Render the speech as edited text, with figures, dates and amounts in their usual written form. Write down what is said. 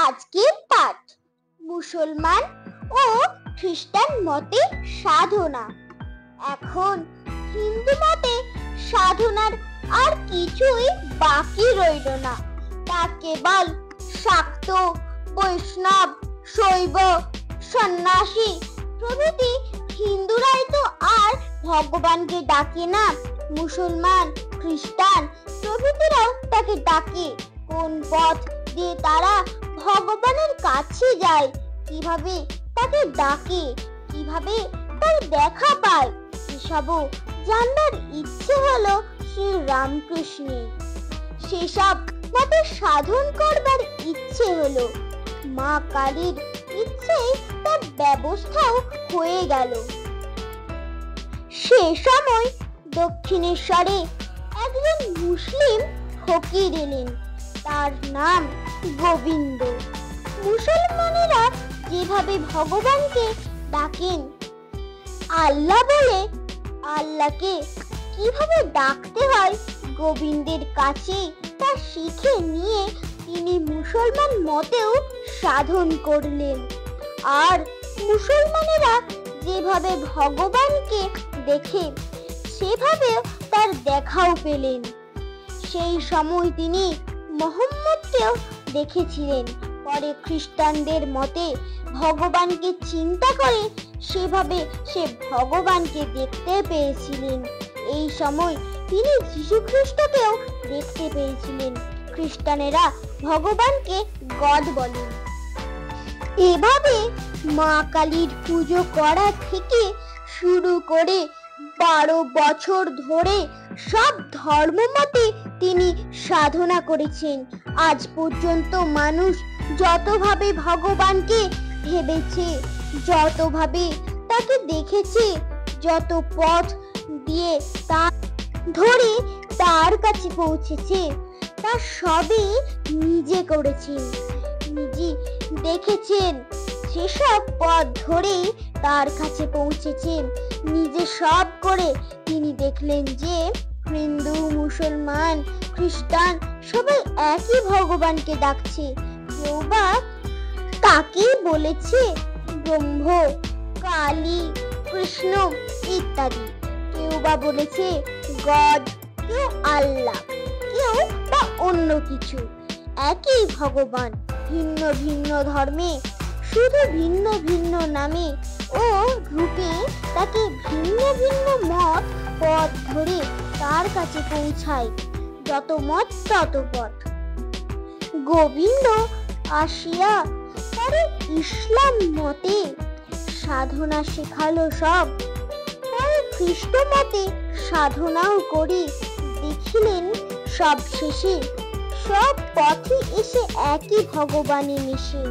আজকের পাঠ মুসলমান ও খ্রিস্টান মতে সাধনা। এখন হিন্দু মতে সাধনার আর কিছুই বাকি রইল না। তা কেবল শাক্ত, বৈষ্ণব, শৈব, সন্ন্যাসী প্রভৃতি হিন্দুরাই তো আর ভগবানকে ডাকে না। মুসলমান, খ্রিস্টান প্রভৃতিরাও তাকে ডাকে। কোন পথ দিয়ে তারা ভগবানের কাছে যায়, কিভাবে তাকে ডাকে, কিভাবে তার দেখা পায়, এসবও জানবার ইচ্ছে হলো শ্রী রামকৃষ্ণের। সেসব মতে সাধন করবার ইচ্ছে হলো। মা কালীর ইচ্ছেই তার ব্যবস্থাও হয়ে গেল। সে সময় দক্ষিণেশ্বরে একজন মুসলিম ফকির এলেন। তার নাম গোবিন্দ। মুসলমানেরা যেভাবে ভগবানকে ডাকেন আল্লাহ বলে, আল্লাহকে কিভাবে ডাকতে হয় গোবিন্দের কাছে তা শিখে নিয়ে তিনি মুসলমান মতেও সাধন করলেন। আর মুসলমানেরা যেভাবে ভগবানকে দেখে সেভাবে তার দেখাও পেলেন। সেই সময় তিনি মোহাম্মদকেও দেখেছিলেন। পরে খ্রিস্টানদের মতে ভগবানকে চিন্তা করে সেভাবে সে ভগবানকে দেখতে পেয়েছিলেন। এই সময় তিনি যীশু খ্রিস্টকেও দেখতে পেয়েছিলেন। খ্রিস্টানেরা ভগবানকে গড বলেন। এভাবে মা কালীর পুজো করা থেকে শুরু করে 12 বছর ধরে সব ধর্মমতে তিনি সাধনা করেছেন। আজ পর্যন্ত মানুষ যতভাবে ভগবানকে ভেবেছে, যতভাবে তাকে দেখেছে, যত পথ দিয়ে তা ধরে তার কাছে পৌঁছেছে, তা সবই নিজে করেছেন, নিজে দেখেছেন। সেসব পথ ধরেই তার কাছে পৌঁছেছেন। নিজে সব করে তিনি দেখলেন যে হিন্দু, মুসলমান, খ্রিস্টান সবাই একই ভগবানকে ডাকছে। কেউ বা তাকে বলেছে ব্রহ্ম, কালী, কৃষ্ণ ইত্যাদি। কেউ বা বলেছে গড, কেউ আল্লাহ, কেউ বা অন্য কিছু। একই ভগবান ভিন্ন ভিন্ন ধর্মে, শুধু ভিন্ন ভিন্ন নামে ও রূপে তাকে ভিন্ন ভিন্ন মত পথ ধরে তার কাছে পৌঁছায়। যত মত তত পথ। গোবিন্দ আসিয়া পরে ইসলাম মতে সাধনা শেখালো সব। পরে খ্রিস্ট মতে সাধনাও করে দেখিলেন সব শেষে সব পথে এসে একই ভগবানে মিশে।